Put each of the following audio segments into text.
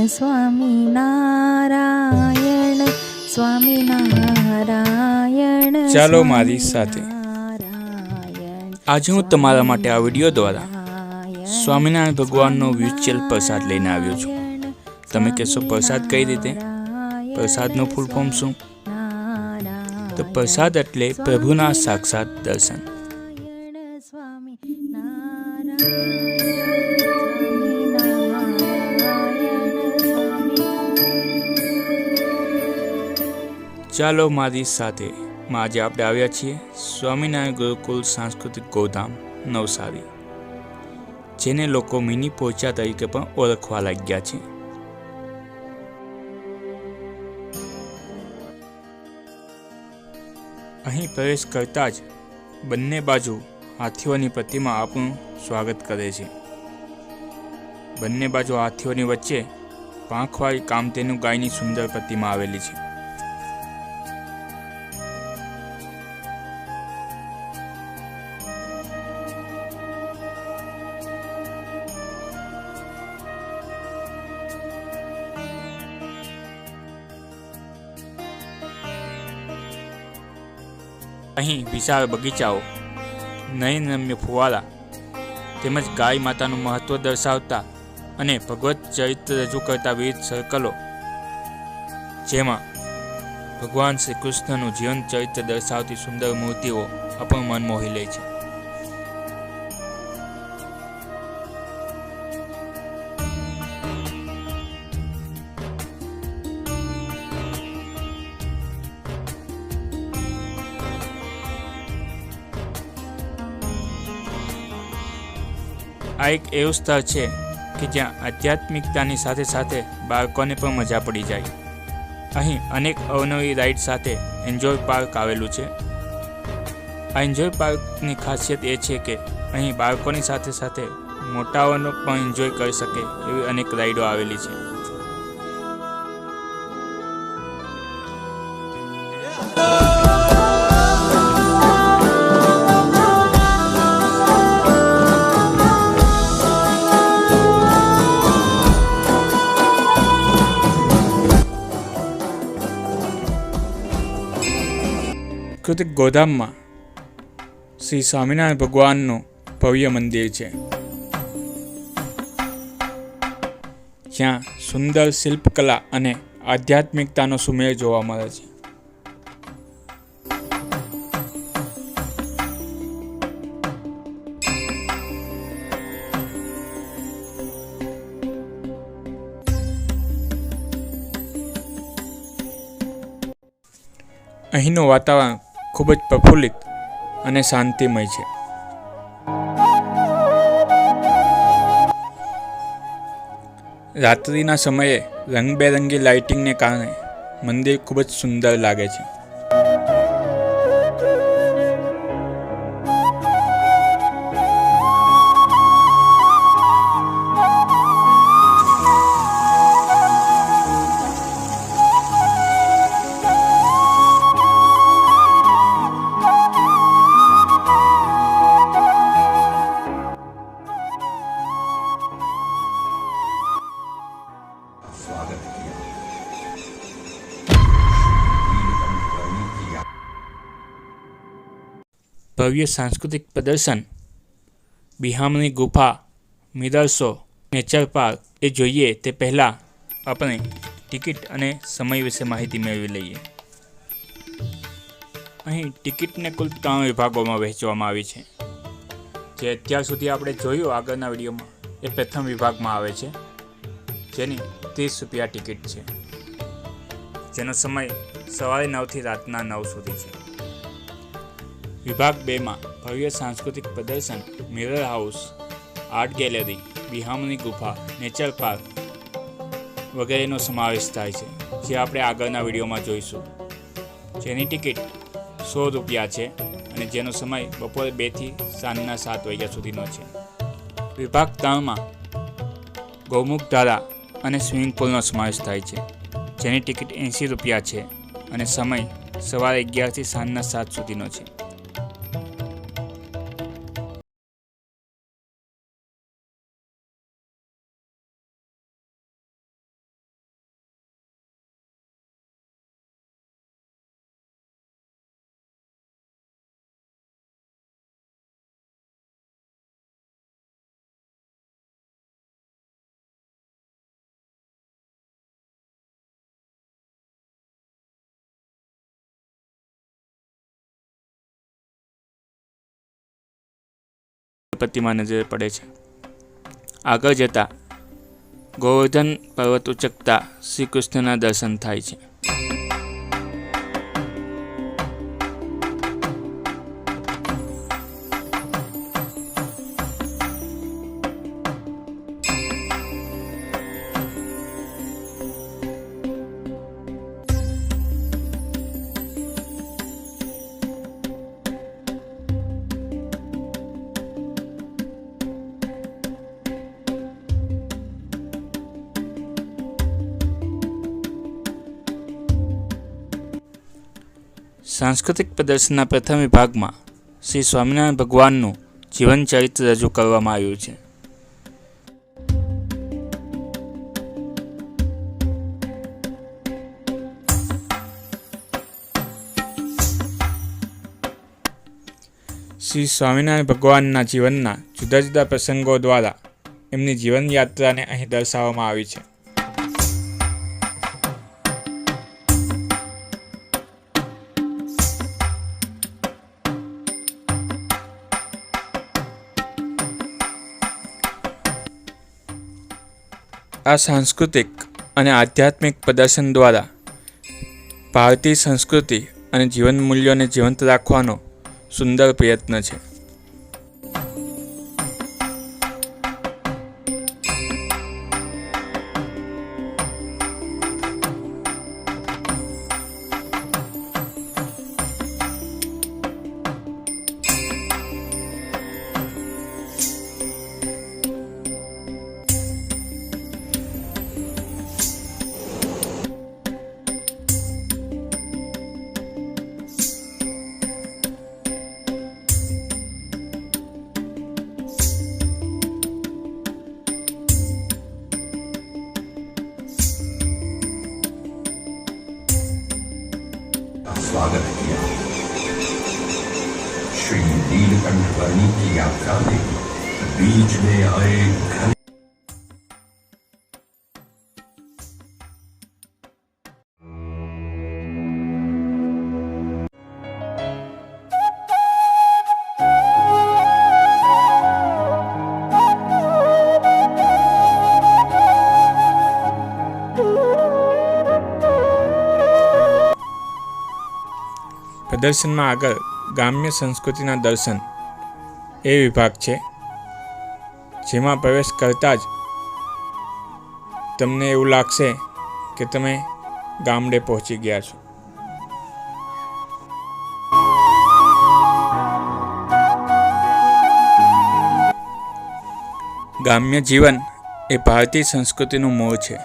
સ્વામિનારાયણ સ્વામિનારાયણ। ચાલો મારી સાથે આજે હું તમારા માટે આ વિડીયો દ્વારા સ્વામિનારાયણ ભગવાનનો વ્યુચ્યુઅલ પ્રસાદ લઈને આવ્યો છું। તમે કહેશો પ્રસાદ કઈ રીતે? પ્રસાદનું ફૂલ ફોર્મ શું? તો પ્રસાદ એટલે પ્રભુના સાક્ષાત દર્શન। ચાલો મારી સાથે આજે આપણે આવ્યા છીએ સ્વામિનારાયણ ગુરુકુલ સાંસ્કૃતિક ગોધામ નવસારી, જેને લોકો મિની પોચા તરીકે પણ ઓળખવા લાગ્યા છે। અહીં પ્રવેશ કરતા જ બંને બાજુ હાથીઓની પ્રતિમા આપણું સ્વાગત કરે છે। બંને બાજુ હાથીઓની વચ્ચે પાંખવાળી કામધેનુ ગાયની સુંદર પ્રતિમા આવેલી છે। અહીં વિશાળ બગીચાઓ, નયનરમ્ય ફુવારા તેમજ ગાય માતાનું મહત્વ દર્શાવતા અને ભગવત ચરિત્ર રજૂ કરતા વિવિધ સર્કલો, જેમાં ભગવાન શ્રી કૃષ્ણનું જીવન ચરિત્ર દર્શાવતી સુંદર મૂર્તિઓ આપણું મન મોહી લે છે। આ એક એવું સ્થળ છે કે જ્યાં આધ્યાત્મિકતાની સાથે સાથે બાળકોને પણ મજા પડી જાય। અહીં અનેક અવનવી રાઇડ સાથે એન્જોય પાર્ક આવેલું છે। આ એન્જોય પાર્કની ખાસિયત એ છે કે અહીં બાળકોની સાથે સાથે મોટાઓનો પણ એન્જોય કરી શકે એવી અનેક રાઇડો આવેલી છે। સાંસ્કૃતિક ગોધામમાં શ્રી સ્વામિનારાયણ ભગવાનનું ભવ્ય મંદિર છે, જ્યાં સુંદર શિલ્પકલા અને આધ્યાત્મિકતાનો સુમેળ જોવા મળે છે। અહીંનું વાતાવરણ ખૂબ જ પ્રફુલ્લિત અને શાંતિમય છે। રાત્રિના સમયે રંગબેરંગી લાઇટિંગને કારણે મંદિર ખૂબ જ સુંદર લાગે છે। ભવ્ય સાંસ્કૃતિક પ્રદર્શન, બિહામની ગુફા, મિરર શો, નેચર પાર્ક એ જોઈએ તે પહેલાં આપણે ટિકિટ અને સમય વિશે માહિતી મેળવી લઈએ। અહીં ટિકિટને કુલ 3 વિભાગોમાં વહેંચવામાં આવી છે। જે અત્યાર સુધી આપણે જોયું આગળના વિડીયોમાં એ પ્રથમ વિભાગમાં આવે છે, જેની 30 રૂપિયા ટિકિટ છે, જેનો સમય સવારે 9થી રાતના 9 સુધી છે। વિભાગ 2માં ભવ્ય સાંસ્કૃતિક પ્રદર્શન, મિરર હાઉસ, આર્ટ ગેલેરી, બિહામની ગુફા, નેચર પાર્ક વગેરેનો સમાવેશ થાય છે, જે આપણે આગળના વિડીયોમાં જોઈશું। જેની ટિકિટ 100 રૂપિયા છે અને જેનો સમય બપોરે 2થી સાંજના 7 વાગ્યા સુધીનો છે। વિભાગ 3માં ગૌમુખ ધારા અને સ્વિમિંગ પુલનો સમાવેશ થાય છે, જેની ટિકિટ 80 રૂપિયા છે અને સમય સવારે 11થી સાંજના 7 સુધીનો છે। પ્રતિમા નજરે પડે છે. આગળ જતા ગોવર્ધન પર્વત ઉચકતા શ્રી કૃષ્ણના દર્શન થાય છે. સાંસ્કૃતિક પ્રદર્શનના પ્રથમ વિભાગમાં શ્રી સ્વામિનારાયણ ભગવાનનું જીવન ચરિત્ર રજૂ કરવામાં આવ્યું છે. શ્રી સ્વામિનારાયણ ભગવાનના જીવનના જુદા જુદા પ્રસંગો દ્વારા એમની જીવન યાત્રાને અહીં દર્શાવવામાં આવી છે. આ સાંસ્કૃતિક અને આધ્યાત્મિક પ્રદર્શન દ્વારા ભારતીય સંસ્કૃતિ અને જીવન મૂલ્યોને જીવંત રાખવાનો સુંદર પ્રયત્ન છે. स्वागत किया। श्री नीलकंठ वर्णी की यात्रा में बीच में आए घने પ્રદર્શનમાં આગળ ગ્રામ્ય સંસ્કૃતિના દર્શન એ વિભાગ છે, જેમાં પ્રવેશ કરતાં જ તમને એવું લાગશે કે તમે ગામડે પહોંચી ગયા છો. ગ્રામ્ય જીવન એ ભારતીય સંસ્કૃતિનું મૂળ છે.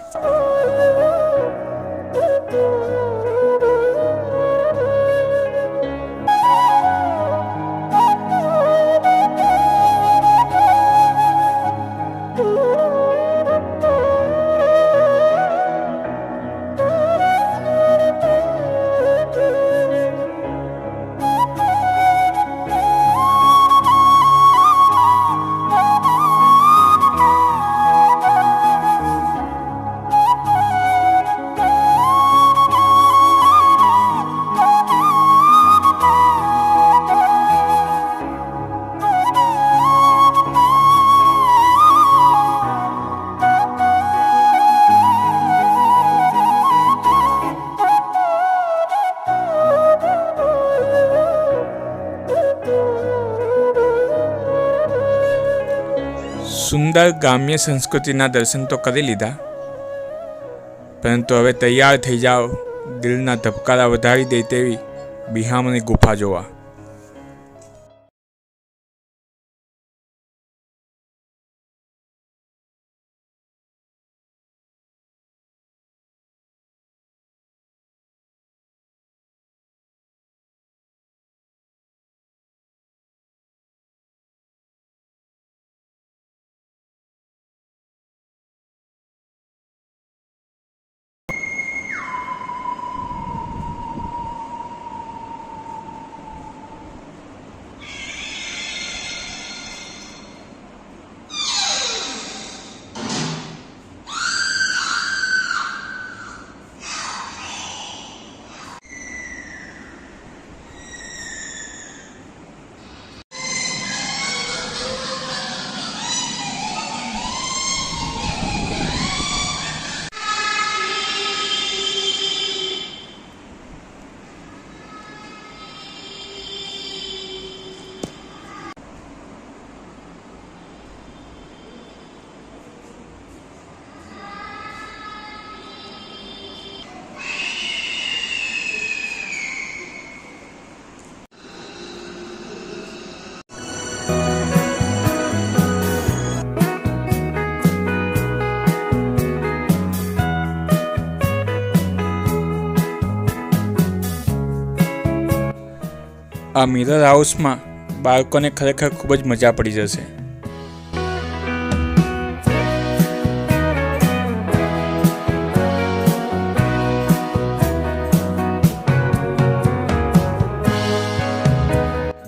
સુંદર ગ્રામ્ય સંસ્કૃતિના દર્શન તો કરી લીધા, પરંતુ હવે તૈયાર થઈ જાઓ દિલના ધબકારા વધારી દે તેવી બિહામની ગુફા જોવા. આ મિરર હાઉસમાં બાળકોને ખરેખર ખૂબ જ મજા પડી જશે.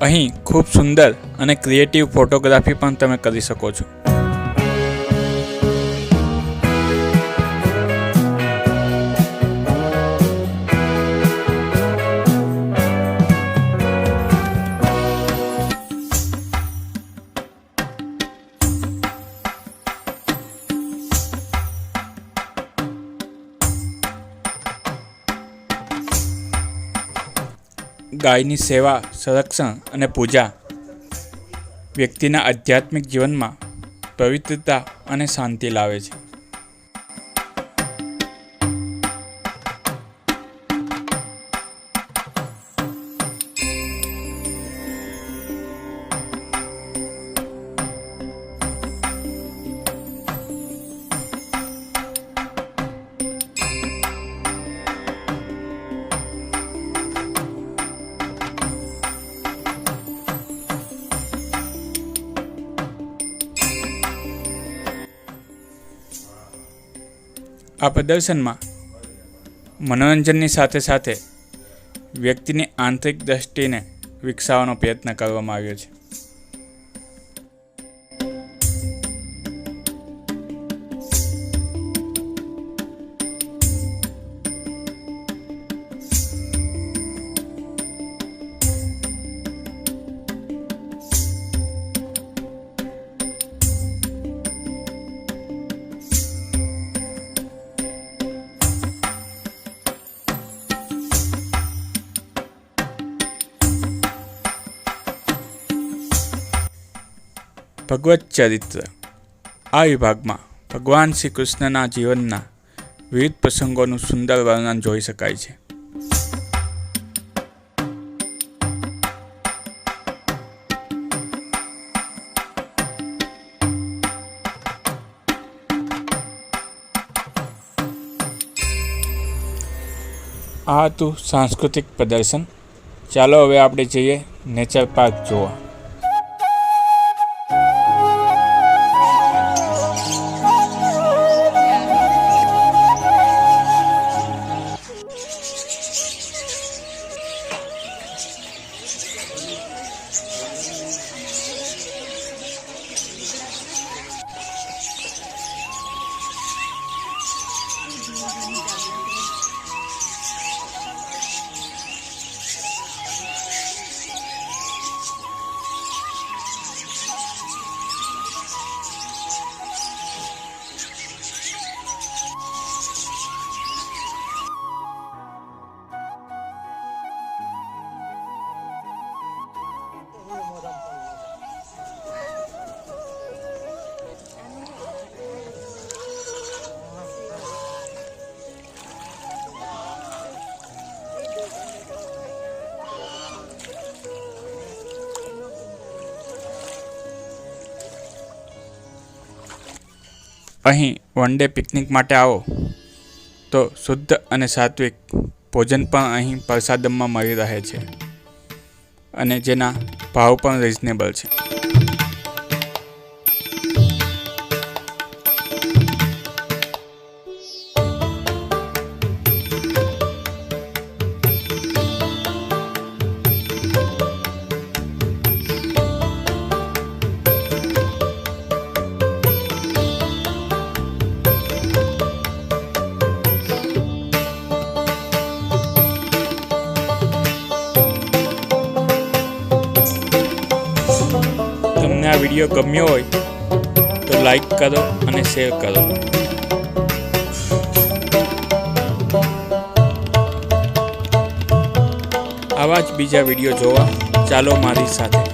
અહીં ખૂબ સુંદર અને ક્રિએટિવ ફોટોગ્રાફી પણ તમે કરી શકો છો. ગાયની સેવા, સંરક્ષણ અને પૂજા વ્યક્તિના આધ્યાત્મિક જીવનમાં પવિત્રતા અને શાંતિ લાવે છે. આ પ્રદર્શનમાં મનોરંજનની સાથે સાથે વ્યક્તિની આંતરિક દ્રષ્ટિને વિકસાવવાનો પ્રયત્ન કરવામાં આવ્યો છે. ભગવત ચરિત્ર. આ વિભાગમાં ભગવાન શ્રી કૃષ્ણના જીવનના વિવિધ પ્રસંગોનું સુંદર વર્ણન જોઈ શકાય છે. આ હતું સાંસ્કૃતિક પ્રદર્શન. ચાલો હવે આપણે જઈએ નેચર પાર્ક જોવા. અહીં વન ડે પિકનિક માટે આવો તો શુદ્ધ અને સાત્વિક ભોજન પણ અહીં પ્રસાદમમાં મળી રહે છે અને જેના ભાવ પણ રિઝનેબલ છે. તમને આ વિડીયો ગમ્યો હોય તો લાઈક કરો અને શેર કરો. આવા જ બીજા વિડીયો જોવા ચાલો મારી સાથે.